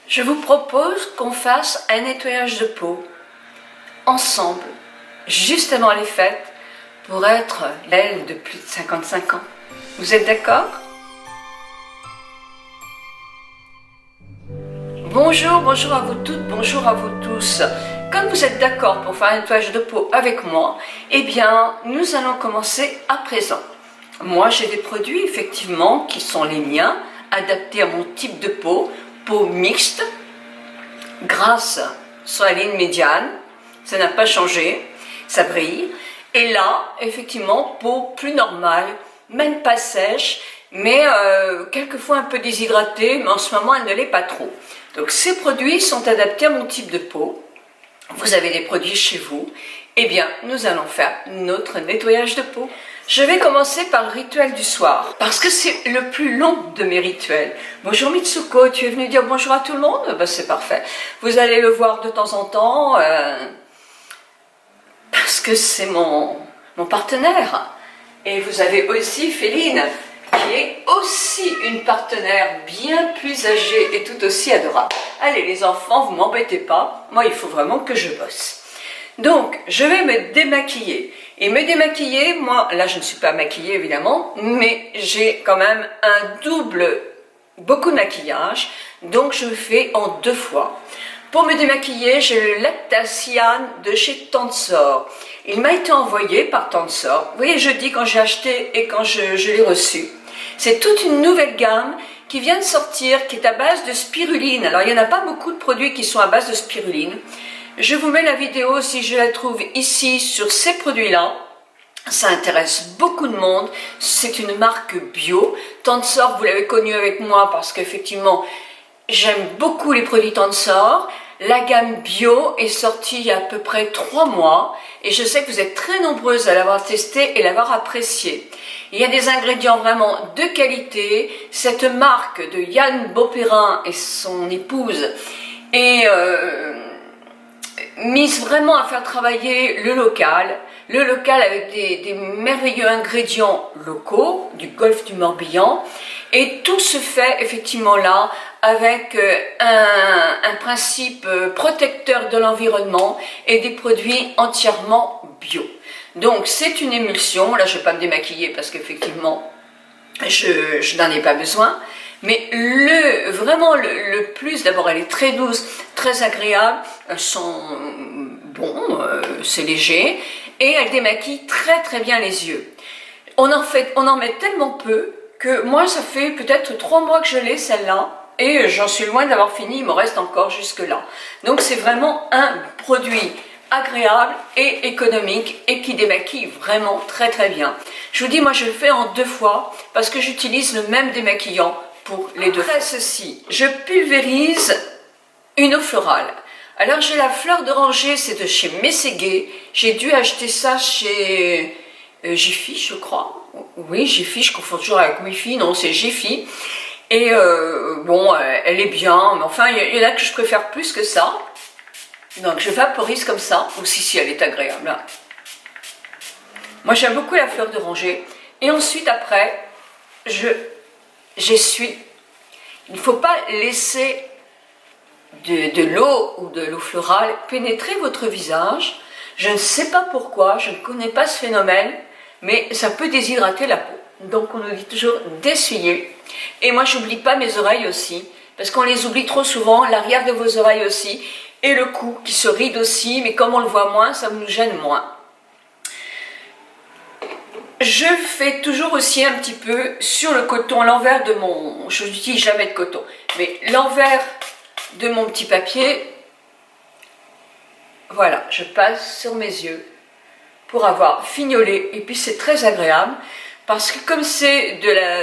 Je vous propose qu'on fasse un nettoyage de peau ensemble, juste avant les fêtes, pour être belle de plus de 55 ans. Vous êtes d'accord? Bonjour, bonjour à vous toutes, bonjour à vous tous. Comme vous êtes d'accord pour faire un nettoyage de peau avec moi, eh bien, nous allons commencer à présent. Moi, j'ai des produits, effectivement, qui sont les miens, adaptés à mon type de peau mixte, grasse sur la ligne médiane, ça n'a pas changé, ça brille. Et là, effectivement, peau plus normale, même pas sèche, mais quelquefois un peu déshydratée, mais en ce moment, elle ne l'est pas trop. Donc ces produits sont adaptés à mon type de peau. Vous avez des produits chez vous, eh bien, nous allons faire notre nettoyage de peau. Je vais commencer par le rituel du soir, parce que c'est le plus long de mes rituels. Bonjour Mitsuko, tu es venue dire bonjour à tout le monde? Ben, c'est parfait. Vous allez le voir de temps en temps, parce que c'est mon partenaire. Et vous avez aussi Féline, qui est aussi une partenaire bien plus âgée et tout aussi adorable. Allez les enfants, vous m'embêtez pas, moi il faut vraiment que je bosse. Donc, je vais me démaquiller. Et me démaquiller, moi, là je ne suis pas maquillée évidemment, mais j'ai quand même beaucoup de maquillage, donc je le fais en 2 fois. Pour me démaquiller, j'ai le Lactaciane de chez Tensor. Il m'a été envoyé par Tensor. Vous voyez, je dis quand j'ai acheté et quand je l'ai reçu. C'est toute une nouvelle gamme qui vient de sortir, qui est à base de spiruline. Alors, il n'y en a pas beaucoup de produits qui sont à base de spiruline. Je vous mets la vidéo si je la trouve ici sur ces produits-là. Ça intéresse beaucoup de monde. C'est une marque bio. Tensor, vous l'avez connu avec moi parce qu'effectivement, j'aime beaucoup les produits Tensor. La gamme bio est sortie il y a à peu près 3 mois et je sais que vous êtes très nombreuses à l'avoir testé et l'avoir apprécié. Il y a des ingrédients vraiment de qualité. Cette marque de Yann Beauperrin et son épouse est mise vraiment à faire travailler le local avec des merveilleux ingrédients locaux du golfe du Morbihan, et tout se fait effectivement là avec un principe protecteur de l'environnement et des produits entièrement bio. Donc c'est une émulsion, là je ne vais pas me démaquiller parce qu'effectivement je n'en ai pas besoin. Mais vraiment le plus, d'abord elle est très douce, très agréable, elles sont bon, c'est léger, et elle démaquille très très bien les yeux. On en met tellement peu que moi ça fait peut-être 3 mois que je l'ai celle-là, et j'en suis loin d'avoir fini, il me reste encore jusque là. Donc c'est vraiment un produit agréable et économique et qui démaquille vraiment très très bien. Je vous dis, moi je le fais en 2 fois parce que j'utilise le même démaquillant pour les 2 fois. Après ceci, je pulvérise une eau florale. Alors j'ai la fleur d'oranger, c'est de chez Mességué. J'ai dû acheter ça chez Jiffy, je crois. Oui, Jiffy, je confonds toujours avec Wifi, non c'est Jiffy. Et bon, elle est bien, mais enfin il y en a que je préfère plus que ça. Donc je vaporise comme ça, aussi si elle est agréable. Hein. Moi j'aime beaucoup la fleur d'oranger. Et ensuite après, j'essuie. Il ne faut pas laisser de l'eau ou de l'eau florale pénétrer votre visage. Je ne sais pas pourquoi, je ne connais pas ce phénomène, mais ça peut déshydrater la peau. Donc on nous dit toujours d'essuyer. Et moi j'oublie pas mes oreilles aussi, parce qu'on les oublie trop souvent, l'arrière de vos oreilles aussi, et le cou qui se ride aussi, mais comme on le voit moins, ça nous gêne moins. Je fais toujours aussi un petit peu sur le coton, l'envers de mon... Je n'utilise jamais de coton, mais l'envers de mon petit papier, voilà, je passe sur mes yeux pour avoir fignolé, et puis c'est très agréable, parce que comme c'est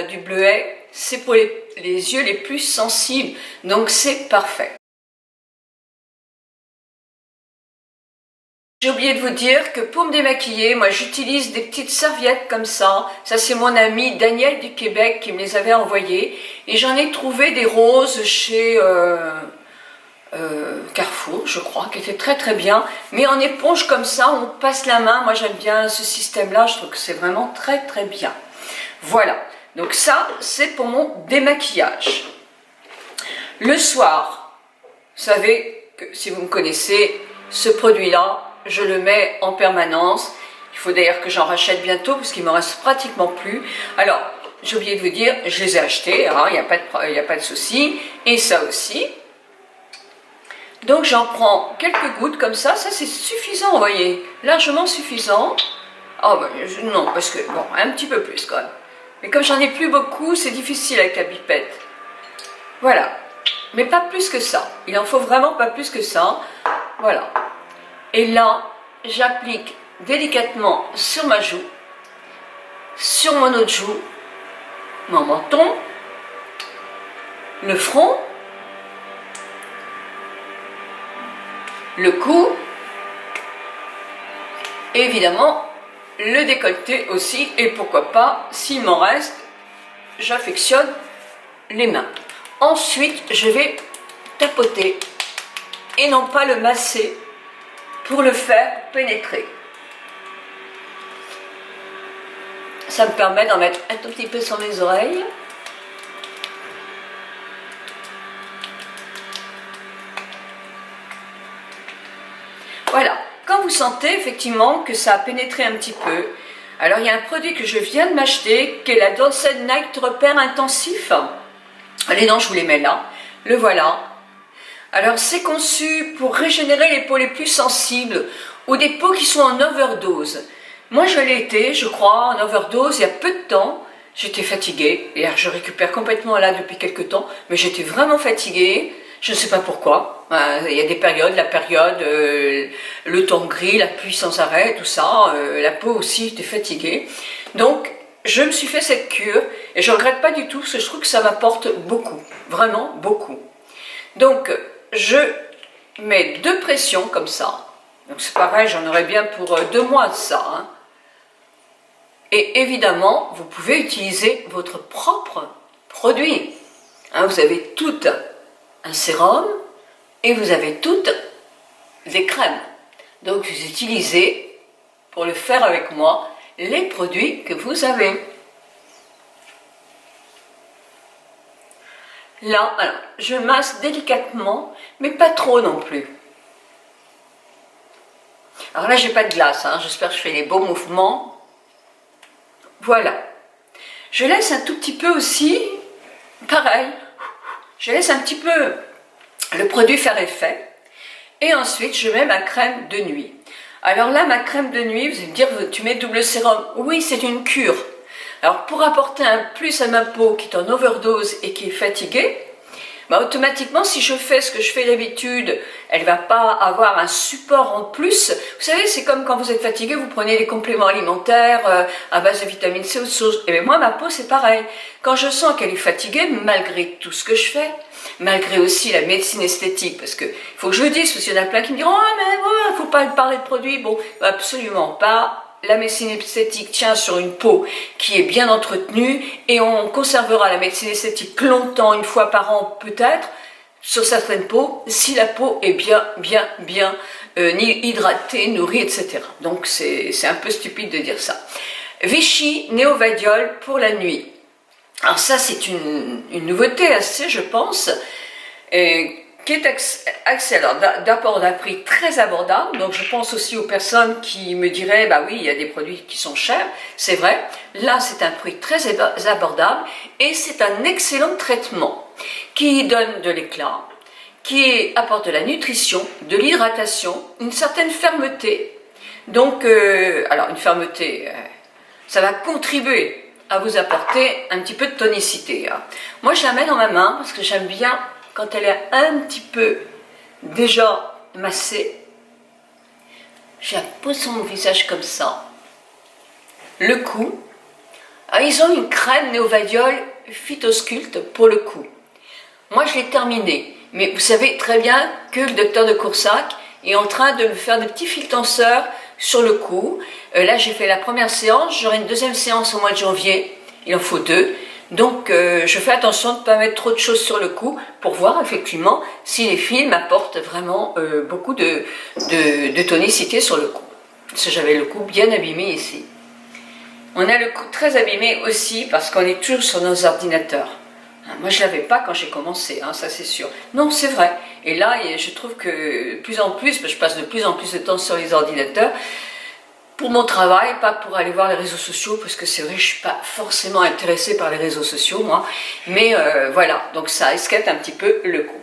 du bleuet, c'est pour les yeux les plus sensibles, donc c'est parfait. J'ai oublié de vous dire que pour me démaquiller, moi j'utilise des petites serviettes comme ça. Ça c'est mon ami Daniel du Québec qui me les avait envoyées. Et j'en ai trouvé des roses chez Carrefour, je crois, qui étaient très très bien. Mais en éponge comme ça, on passe la main. Moi j'aime bien ce système-là, je trouve que c'est vraiment très très bien. Voilà, donc ça c'est pour mon démaquillage. Le soir, savez que si vous me connaissez, ce produit-là, je le mets en permanence. Il faut d'ailleurs que j'en rachète bientôt parce qu'il me reste pratiquement plus. Alors, j'ai oublié de vous dire, je les ai achetés, hein, il n'y a pas de souci. Et ça aussi. Donc j'en prends quelques gouttes comme ça c'est suffisant, vous voyez, largement suffisant. Oh ben, non, parce que, bon, un petit peu plus quand même. Mais comme j'en ai plus beaucoup, c'est difficile avec la pipette. Voilà. Mais pas plus que ça. Il en faut vraiment pas plus que ça. Voilà. Et là, j'applique délicatement sur ma joue, sur mon autre joue, mon menton, le front, le cou, et évidemment le décolleté aussi, et pourquoi pas, s'il m'en reste, j'affectionne les mains. Ensuite, je vais tapoter et non pas le masser pour le faire pénétrer. Ça me permet d'en mettre un tout petit peu sur mes oreilles. Voilà, quand vous sentez effectivement que ça a pénétré un petit peu, alors il y a un produit que je viens de m'acheter, qui est la Dorset Night Repair Intensif. Les dents, je vous les mets là, le voilà. Alors c'est conçu pour régénérer les peaux les plus sensibles, ou des peaux qui sont en overdose. Moi je l'ai été, je crois, en overdose il y a peu de temps. J'étais fatiguée, et je récupère complètement là depuis quelques temps, mais j'étais vraiment fatiguée. Je ne sais pas pourquoi, il y a des périodes, le temps gris, la pluie sans arrêt, tout ça, la peau aussi, j'étais fatiguée. Donc, je me suis fait cette cure, et je ne regrette pas du tout, parce que je trouve que ça m'apporte beaucoup, vraiment beaucoup. Donc, je mets 2 pressions comme ça, donc c'est pareil, j'en aurais bien pour 2 mois de ça. Hein. Et évidemment, vous pouvez utiliser votre propre produit. Hein, vous avez tout un sérum et vous avez toutes des crèmes. Donc vous utilisez, pour le faire avec moi, les produits que vous avez. Là, alors, je masse délicatement, mais pas trop non plus. Alors là, j'ai pas de glace, hein, j'espère que je fais les beaux mouvements. Voilà. Je laisse un tout petit peu aussi, pareil, je laisse un petit peu le produit faire effet. Et ensuite, je mets ma crème de nuit. Alors là, ma crème de nuit, vous allez me dire, tu mets double sérum. Oui, c'est une cure. Alors, pour apporter un plus à ma peau qui est en overdose et qui est fatiguée, bah, automatiquement, si je fais ce que je fais d'habitude, elle ne va pas avoir un support en plus. Vous savez, c'est comme quand vous êtes fatigué, vous prenez des compléments alimentaires à base de vitamine C ou autre chose. Et bien moi, ma peau, c'est pareil. Quand je sens qu'elle est fatiguée, malgré tout ce que je fais, malgré aussi la médecine esthétique, parce que il faut que je le dise, parce qu'il y en a plein qui me diront « Ah, mais il ne faut pas parler de produits. » Bon, absolument pas. La médecine esthétique tient sur une peau qui est bien entretenue et on conservera la médecine esthétique longtemps, une fois par an peut-être, sur certaines peaux, si la peau est bien hydratée, nourrie, etc. Donc c'est un peu stupide de dire ça. Vichy Néovadiol pour la nuit. Alors ça c'est une nouveauté assez, je pense, qui est accès d'abord d'un prix très abordable. Donc je pense aussi aux personnes qui me diraient bah oui, il y a des produits qui sont chers, c'est vrai. Là c'est un prix très abordable et c'est un excellent traitement qui donne de l'éclat, qui apporte de la nutrition, de l'hydratation, une certaine fermeté. Donc alors une fermeté, ça va contribuer à vous apporter un petit peu de tonicité. Hein. Moi je la mets dans ma main parce que j'aime bien quand elle est un petit peu déjà massée. Je la pose sur mon visage comme ça. Le cou. Alors, ils ont une crème Néovadiol Phytosculpt pour le cou. Moi, je l'ai terminée. Mais vous savez très bien que le docteur de Coursac est en train de me faire des petits fils tenseurs sur le cou. Là, j'ai fait la première séance. J'aurai une deuxième séance au mois de janvier. Il en faut 2. Donc je fais attention de ne pas mettre trop de choses sur le cou pour voir effectivement si les fils m'apportent vraiment beaucoup de tonicité sur le cou. Parce que j'avais le cou bien abîmé ici. On a le cou très abîmé aussi parce qu'on est toujours sur nos ordinateurs. Moi je ne l'avais pas quand j'ai commencé, hein, ça c'est sûr. Non, c'est vrai. Et là, je trouve que de plus en plus, je passe de plus en plus de temps sur les ordinateurs, pour mon travail, pas pour aller voir les réseaux sociaux, parce que c'est vrai, je suis pas forcément intéressée par les réseaux sociaux, moi. Mais voilà, donc ça esquette un petit peu le coup.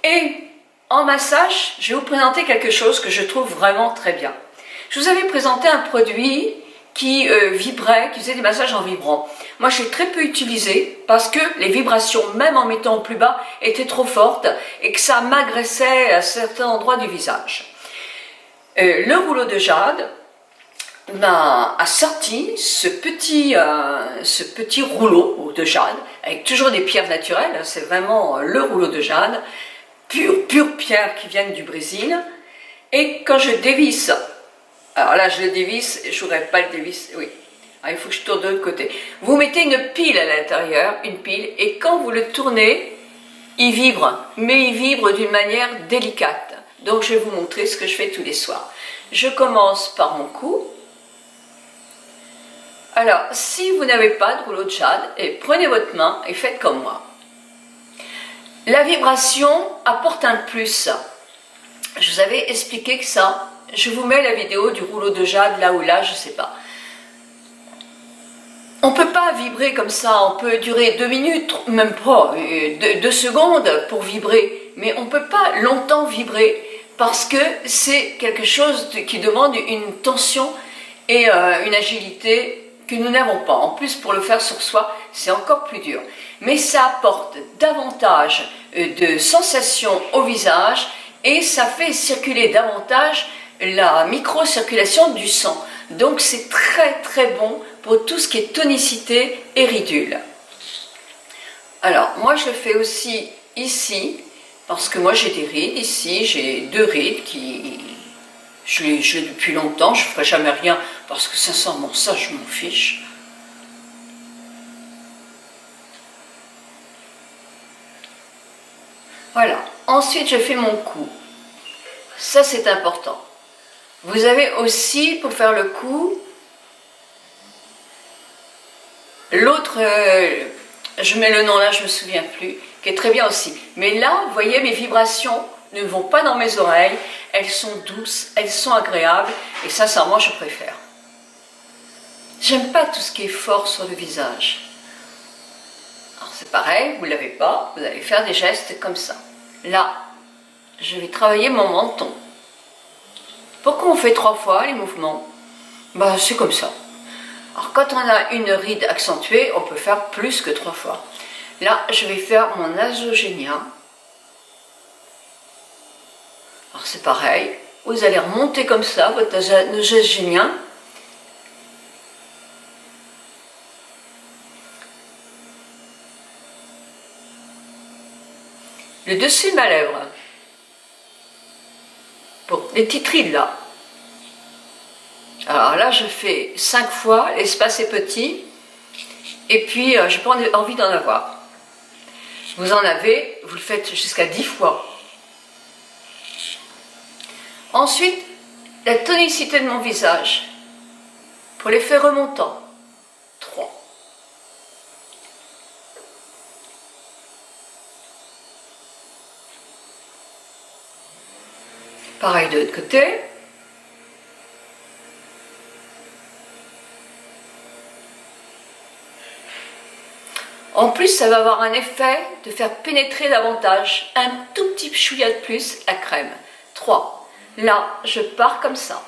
Et en massage, je vais vous présenter quelque chose que je trouve vraiment très bien. Je vous avais présenté un produit qui vibrait, qui faisait des massages en vibrant. Moi, j'ai très peu utilisé parce que les vibrations, même en mettant au plus bas, étaient trop fortes et que ça m'agressait à certains endroits du visage. Le rouleau de jade a sorti ce petit rouleau de jade, avec toujours des pierres naturelles, c'est vraiment le rouleau de jade, pure pierre qui viennent du Brésil. Et quand je dévisse, alors là je le dévisse, je ne voudrais pas le dévisser, oui, alors, il faut que je tourne de l'autre côté. Vous mettez une pile à l'intérieur, une pile, et quand vous le tournez, il vibre, mais il vibre d'une manière délicate. Donc je vais vous montrer ce que je fais tous les soirs. Je commence par mon cou. Alors, si vous n'avez pas de rouleau de jade, prenez votre main et faites comme moi. La vibration apporte un plus. Je vous avais expliqué que ça, je vous mets la vidéo du rouleau de jade là ou là, je ne sais pas. On ne peut pas vibrer comme ça, on peut durer 2 minutes, même pas 2 secondes pour vibrer, mais on ne peut pas longtemps vibrer parce que c'est quelque chose qui demande une tension et une agilité que nous n'avons pas. En plus, pour le faire sur soi, c'est encore plus dur. Mais ça apporte davantage de sensations au visage et ça fait circuler davantage la microcirculation du sang. Donc c'est très très bon pour tout ce qui est tonicité et ridules. Alors moi je le fais aussi ici, parce que moi j'ai des rides ici, j'ai 2 rides qui... Je l'ai depuis longtemps, je ne ferai jamais rien, parce que sincèrement ça je m'en fiche. Voilà, ensuite je fais mon cou. Ça c'est important. Vous avez aussi, pour faire le cou, l'autre, je mets le nom là, je ne me souviens plus, qui est très bien aussi. Mais là, vous voyez, mes vibrations ne vont pas dans mes oreilles, elles sont douces, elles sont agréables, et sincèrement, je préfère. J'aime pas tout ce qui est fort sur le visage. Alors c'est pareil, vous ne l'avez pas, vous allez faire des gestes comme ça. Là, je vais travailler mon menton. Pourquoi on fait 3 fois les mouvements? Bah, c'est comme ça. Alors quand on a une ride accentuée, on peut faire plus que 3 fois. Là, je vais faire mon nasogénia. Alors c'est pareil, vous allez remonter comme ça votre nasogénia. Le dessus de ma lèvre. Pour les petites rides là. Alors là, je fais 5 fois, l'espace est petit, et puis je n'ai pas envie d'en avoir. Vous en avez, vous le faites jusqu'à 10 fois. Ensuite, la tonicité de mon visage, pour l'effet remontant, 3. Pareil de l'autre côté. En plus, ça va avoir un effet de faire pénétrer davantage, un tout petit chouïa de plus, la crème. 3. Là, je pars comme ça.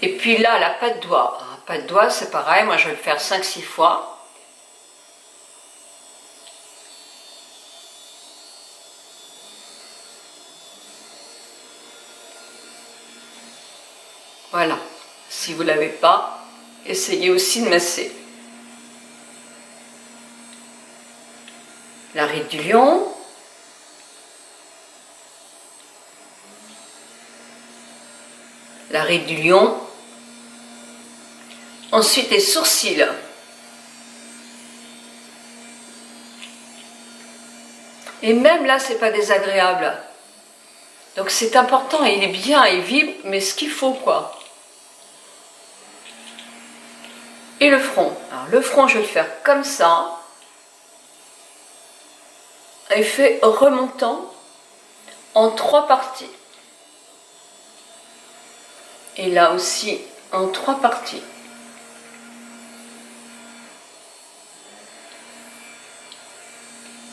Et puis là, la patte doigt. La patte doigt, c'est pareil, moi je vais le faire 5-6 fois. Voilà. Si vous ne l'avez pas, essayez aussi de masser. La ride du lion. La ride du lion. Ensuite les sourcils. Et même là, c'est pas désagréable. Donc c'est important, il est bien, il vibre, mais ce qu'il faut quoi. Et le front. Alors le front, je vais le faire comme ça. Effet remontant en 3 parties. Et là aussi en 3 parties.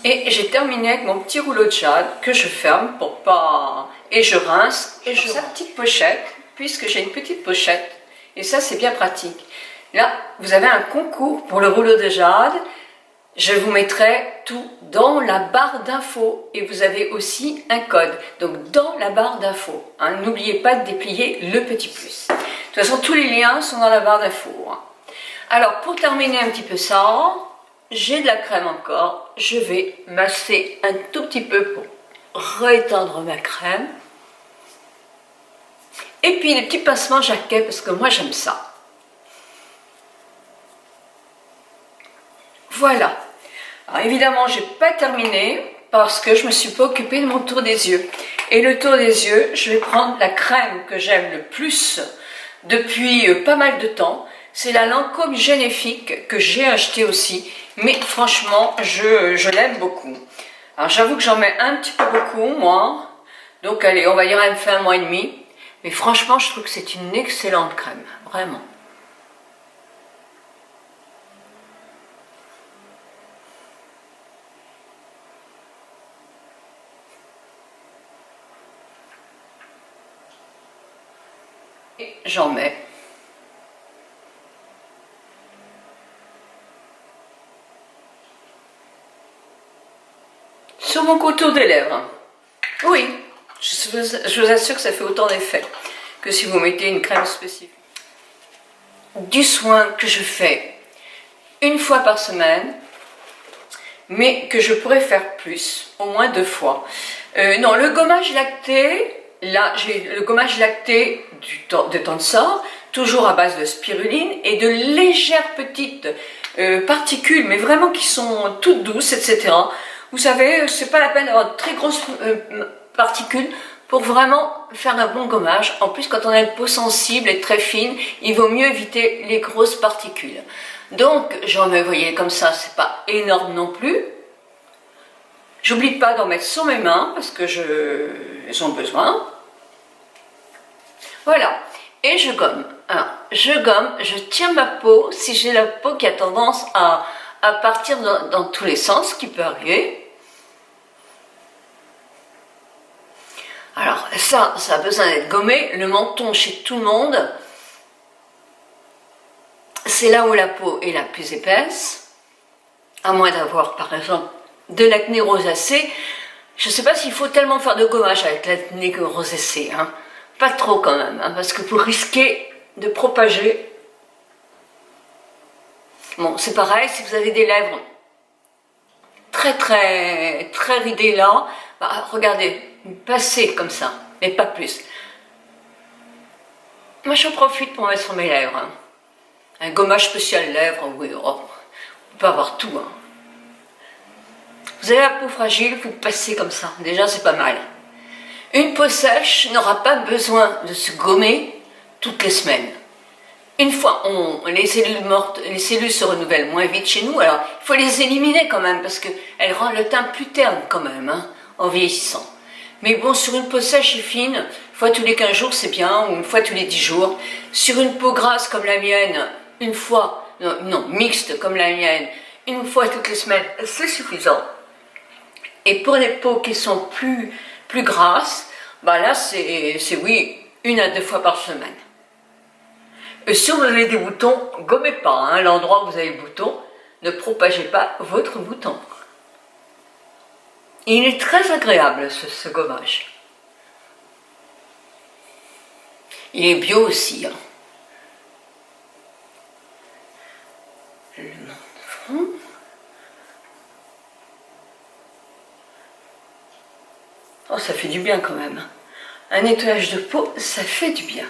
Et j'ai terminé avec mon petit rouleau de jade que je ferme pour pas... Et je rince et je sa petite pochette, puisque j'ai une petite pochette. Et ça, c'est bien pratique. Là, vous avez un concours pour le rouleau de jade. Je vous mettrai tout dans la barre d'infos. Et vous avez aussi un code. Donc, dans la barre d'infos. Hein, n'oubliez pas de déplier le petit plus. De toute façon, tous les liens sont dans la barre d'infos. Hein. Alors, pour terminer un petit peu ça... J'ai de la crème encore, je vais masser un tout petit peu pour rétendre ma crème. Et puis des petits pincements Jacquet, parce que moi j'aime ça. Voilà. Alors évidemment, j'ai pas terminé parce que je me suis pas occupée de mon tour des yeux. Et le tour des yeux, je vais prendre la crème que j'aime le plus depuis pas mal de temps. C'est la Lancôme Génifique que j'ai acheté aussi. Mais franchement, je l'aime beaucoup. Alors j'avoue que j'en mets un petit peu beaucoup, moi. Donc allez, on va dire elle me fait 1 mois et demi. Mais franchement, je trouve que c'est une excellente crème. Vraiment. Et j'en mets. Sur mon contour des lèvres. Oui, je vous assure que ça fait autant d'effet que si vous mettez une crème spécifique. Du soin que je fais 1 fois par semaine, mais que je pourrais faire plus, au moins 2 fois. Non, le gommage lacté, là j'ai le gommage lacté de Tensor, toujours à base de spiruline et de légères petites particules, mais vraiment qui sont toutes douces, etc. Vous savez, c'est pas la peine d'avoir de très grosses particules pour vraiment faire un bon gommage. En plus, quand on a une peau sensible et très fine, il vaut mieux éviter les grosses particules. Donc, j'en mets, vous voyez, comme ça, c'est pas énorme non plus. J'oublie pas d'en mettre sur mes mains parce que j'en ai besoin. Voilà. Et je gomme. Alors, je gomme, je tiens ma peau. Si j'ai la peau qui a tendance à partir dans tous les sens, ce qui peut arriver. Alors ça a besoin d'être gommé. Le menton chez tout le monde, c'est là où la peau est la plus épaisse, à moins d'avoir par exemple de l'acné rosacée. Je ne sais pas s'il faut tellement faire de gommage avec l'acné rosacée, hein. Pas trop quand même, hein, parce que vous risquez de propager. Bon, c'est pareil, si vous avez des lèvres très ridées là, bah, regardez, passez comme ça, mais pas plus. Moi, j'en profite pour mettre sur mes lèvres. Hein. Un gommage spécial lèvres, oui, oh, on peut avoir tout. Hein. Vous avez la peau fragile, vous passez comme ça. Déjà, c'est pas mal. Une peau sèche n'aura pas besoin de se gommer toutes les semaines. Une fois, les cellules mortes, les cellules se renouvellent moins vite chez nous, alors il faut les éliminer quand même, parce qu'elles rendent le teint plus terne quand même, hein, en vieillissant. Mais bon, sur une peau sèche et fine, 1 fois tous les 15 jours, c'est bien, ou 1 fois tous les 10 jours. Sur une peau grasse comme la mienne, 1 fois, non, mixte comme la mienne, 1 fois toutes les semaines, c'est suffisant. Et pour les peaux qui sont plus grasses, bah là, c'est oui, 1 à 2 fois par semaine. Et si vous avez des boutons, gommez pas, hein, l'endroit où vous avez le bouton, ne propagez pas votre bouton. Et il est très agréable ce gommage. Il est bio aussi. Hein. Le front. Oh, ça fait du bien quand même. Un nettoyage de peau, ça fait du bien.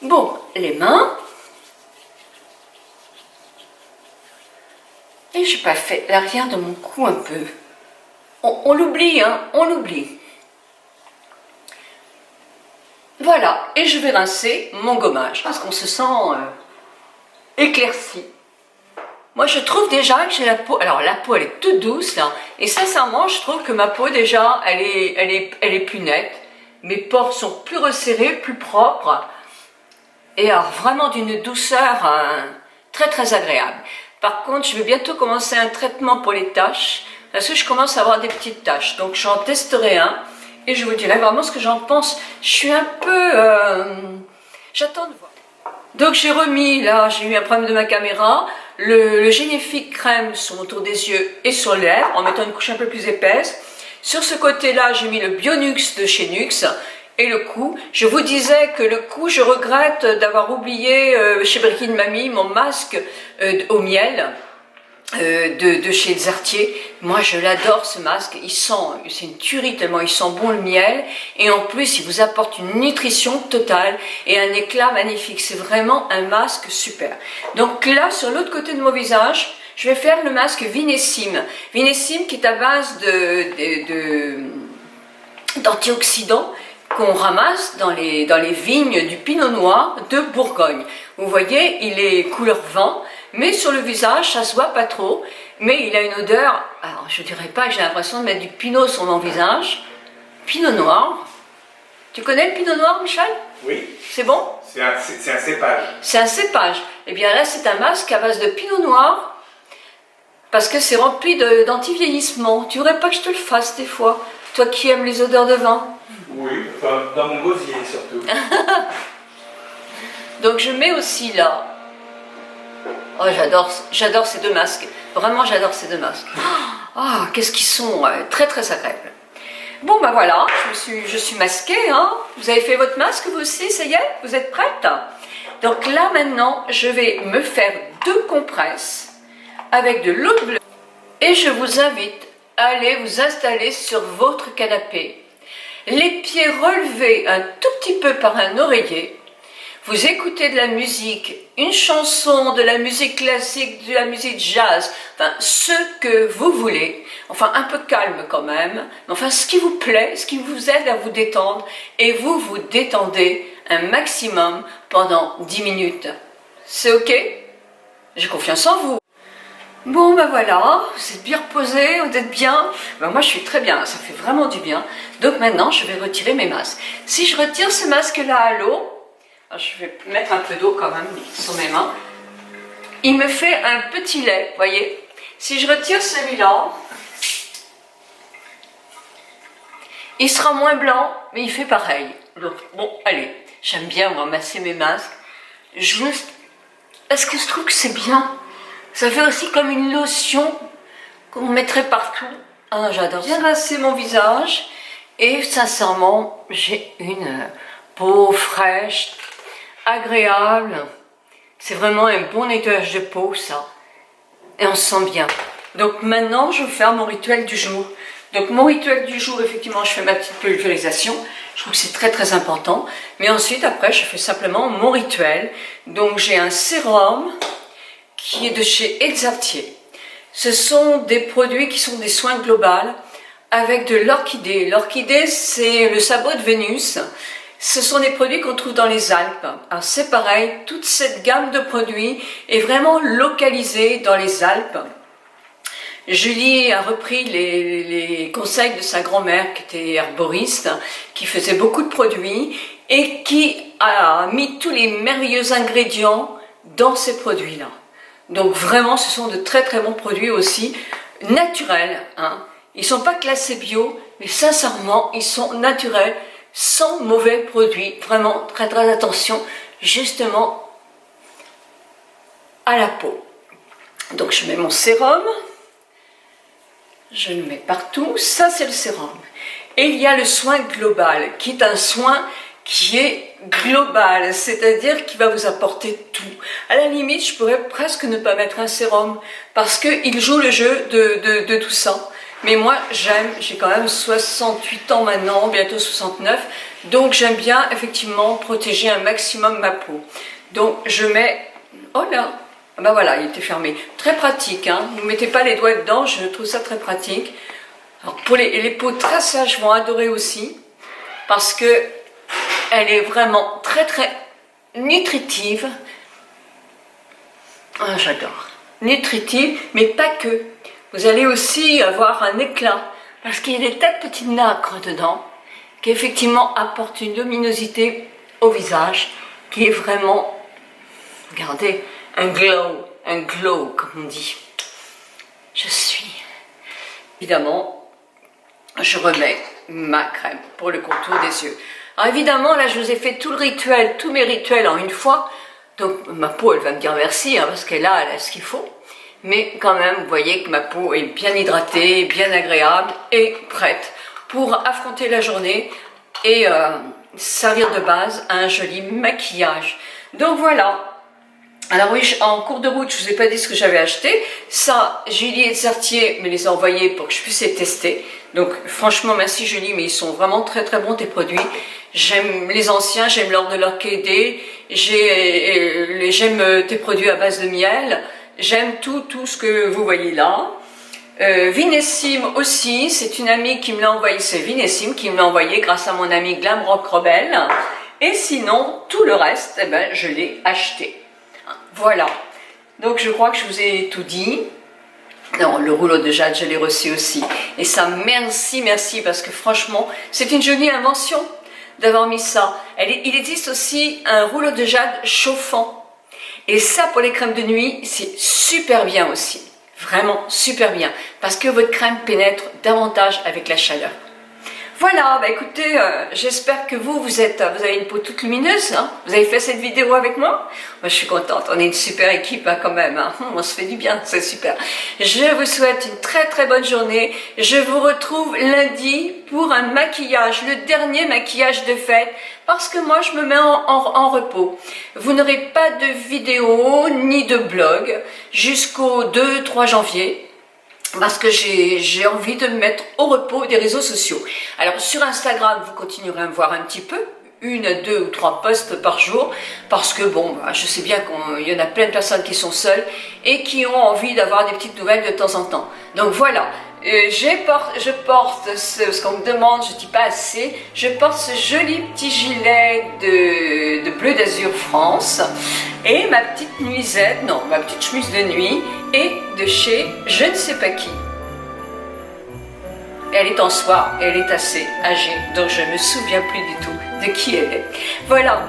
Bon, les mains. Et j'ai pas fait l'arrière de mon cou un peu. On l'oublie, hein, on l'oublie. Voilà, et je vais rincer mon gommage, parce qu'on se sent éclairci. Moi, je trouve déjà que j'ai la peau... Alors, la peau, elle est toute douce, là. Et sincèrement, je trouve que ma peau, déjà, elle est plus nette. Mes pores sont plus resserrés, plus propres. Et alors, vraiment d'une douceur très, très agréable. Par contre, je vais bientôt commencer un traitement pour les taches. Parce que je commence à avoir des petites taches. Donc, j'en testerai un. Et je vous dirai vraiment ce que j'en pense. Je suis un peu... J'attends de voir. Donc j'ai remis, là j'ai eu un problème de ma caméra, le Génifique crème sur autour des yeux et sur les lèvres en mettant une couche un peu plus épaisse. Sur ce côté-là, j'ai mis le Bionux de chez Nux et le cou. Je vous disais que le cou, je regrette d'avoir oublié chez Brikin Mamie mon masque au miel de chez Zartier. Moi je l'adore ce masque, il sent, c'est une tuerie tellement il sent bon le miel et en plus il vous apporte une nutrition totale et un éclat magnifique, c'est vraiment un masque super. Donc là sur l'autre côté de mon visage, je vais faire le masque Vinessime. Vinessime qui est à base d'antioxydants qu'on ramasse dans les vignes du Pinot Noir de Bourgogne. Vous voyez, il est couleur vin, mais sur le visage, ça se voit pas trop, mais il a une odeur, alors je dirais pas que j'ai l'impression de mettre du Pinot sur mon visage. Pinot Noir. Tu connais le Pinot Noir, Michel? Oui. C'est bon? C'est un cépage. C'est un cépage. Eh bien là, c'est un masque à base de Pinot Noir, parce que c'est rempli d'anti-vieillissement. Tu voudrais pas que je te le fasse des fois, toi qui aimes les odeurs de vin? Oui, enfin, dans mon gosier surtout. Donc je mets aussi là. Oh, j'adore ces deux masques. Vraiment, j'adore ces deux masques. Ah, qu'est-ce qu'ils sont très très agréables. Bon, ben voilà, je suis masquée. Hein. Vous avez fait votre masque, vous aussi, ça y est? Vous êtes prête? Donc là, maintenant, je vais me faire 2 compresses avec de l'eau bleue. Et je vous invite à aller vous installer sur votre canapé. Les pieds relevés un tout petit peu par un oreiller. Vous écoutez de la musique, une chanson, de la musique classique, de la musique jazz, enfin ce que vous voulez, enfin un peu calme quand même, mais enfin ce qui vous plaît, ce qui vous aide à vous détendre, et vous vous détendez un maximum pendant 10 minutes. C'est ok? J'ai confiance en vous. Bon ben voilà, vous êtes bien reposé, vous êtes bien. Ben moi je suis très bien, ça fait vraiment du bien. Donc maintenant je vais retirer mes masques. Si je retire ce masque là à l'eau, je vais mettre un peu d'eau quand même sur mes mains. Il me fait un petit lait, vous voyez. Si je retire celui-là, il sera moins blanc, mais il fait pareil. Donc bon, allez, j'aime bien moi masser mes masques. Juste, est-ce que je trouve que c'est bien? Ça fait aussi comme une lotion qu'on mettrait partout. Ah, j'adore ça. Bien masser mon visage et sincèrement, j'ai une peau fraîche, agréable. C'est vraiment un bon nettoyage de peau, ça. Et on se sent bien. Donc maintenant, je vais faire mon rituel du jour. Donc mon rituel du jour, effectivement, je fais ma petite pulvérisation. Je trouve que c'est très très important. Mais ensuite, après, je fais simplement mon rituel. Donc j'ai un sérum qui est de chez Exartier. Ce sont des produits qui sont des soins globaux avec de l'orchidée. L'orchidée, c'est le sabot de Vénus. Ce sont des produits qu'on trouve dans les Alpes. Alors c'est pareil, toute cette gamme de produits est vraiment localisée dans les Alpes. Julie a repris les conseils de sa grand-mère qui était herboriste, qui faisait beaucoup de produits et qui a mis tous les merveilleux ingrédients dans ces produits-là. Donc vraiment, ce sont de très très bons produits aussi, naturels. Hein. Ils ne sont pas classés bio, mais sincèrement, ils sont naturels, sans mauvais produits. Vraiment, très très attention, justement, à la peau. Donc je mets mon sérum, je le mets partout, ça c'est le sérum. Et il y a le soin global, qui est un soin qui est global, c'est-à-dire qui va vous apporter tout. À la limite, je pourrais presque ne pas mettre un sérum, parce qu'il joue le jeu de tout ça. Mais moi, j'aime, j'ai quand même 68 ans maintenant, bientôt 69, donc j'aime bien effectivement protéger un maximum ma peau. Donc je mets, oh là, Ben voilà, il était fermé. Très pratique, hein. Ne mettez pas les doigts dedans, je trouve ça très pratique. Alors pour les peaux traçages vont adorer aussi, parce que elle est vraiment très très nutritive. Ah, j'adore. Nutritive, mais pas que. Vous allez aussi avoir un éclat, parce qu'il y a des tas de petites nacres dedans, qui effectivement apportent une luminosité au visage, qui est vraiment, regardez, un glow, comme on dit. Je suis. Évidemment, je remets ma crème pour le contour des yeux. Alors évidemment, là, je vous ai fait tout le rituel, tous mes rituels en une fois. Donc, ma peau, elle va me dire merci, hein, parce qu'elle a ce qu'il faut. Mais quand même, vous voyez que ma peau est bien hydratée, bien agréable et prête pour affronter la journée et servir de base à un joli maquillage. Donc voilà. Alors oui, en cours de route, je ne vous ai pas dit ce que j'avais acheté. Ça, Julie et Certier me les a envoyés pour que je puisse les tester. Donc franchement, merci Julie, mais ils sont vraiment très très bons tes produits. J'aime les anciens, j'aime l'or de l'orchidée, j'aime tes produits à base de miel, j'aime tout ce que vous voyez là. Vinessime aussi, c'est une amie qui me l'a envoyé, c'est Vinessime qui me l'a envoyé grâce à mon ami Glamrock Rebelle. Et sinon, tout le reste, eh ben, je l'ai acheté. Voilà, donc je crois que je vous ai tout dit. Non, le rouleau de jade, je l'ai reçu aussi. Et ça, merci, parce que franchement, c'est une jolie invention d'avoir mis ça. Il existe aussi un rouleau de jade chauffant. Et ça, pour les crèmes de nuit, c'est super bien aussi. Vraiment super bien. Parce que votre crème pénètre davantage avec la chaleur. Voilà, bah écoutez, j'espère que vous avez une peau toute lumineuse, hein. Vous avez fait cette vidéo avec moi. Moi, je suis contente, on est une super équipe hein, quand même, hein. On se fait du bien, c'est super. Je vous souhaite une très très bonne journée. Je vous retrouve lundi pour un maquillage, le dernier maquillage de fête, parce que moi, je me mets en repos. Vous n'aurez pas de vidéo ni de blog jusqu'au 2-3 janvier. Parce que j'ai envie de me mettre au repos des réseaux sociaux. Alors sur Instagram, vous continuerez à me voir un petit peu, 1, 2 ou 3 posts par jour, parce que bon, bah, je sais bien qu'il y en a plein de personnes qui sont seules et qui ont envie d'avoir des petites nouvelles de temps en temps. Donc voilà, je porte ce qu'on me demande, je ne dis pas assez, je porte ce joli petit gilet de Bleu d'Azur France et ma petite nuisette, non, ma petite chemise de nuit et de chez je ne sais pas qui. Elle est en soie et elle est assez âgée, donc je ne me souviens plus du tout de qui elle est. Voilà,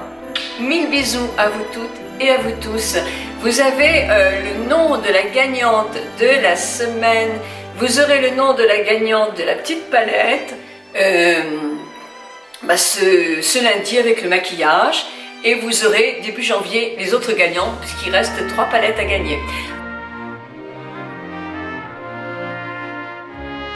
1000 bisous à vous toutes et à vous tous. Vous avez le nom de la gagnante de la semaine. Vous aurez le nom de la gagnante de la petite palette ce lundi avec le maquillage. Et vous aurez début janvier les autres gagnants, puisqu'il reste 3 palettes à gagner.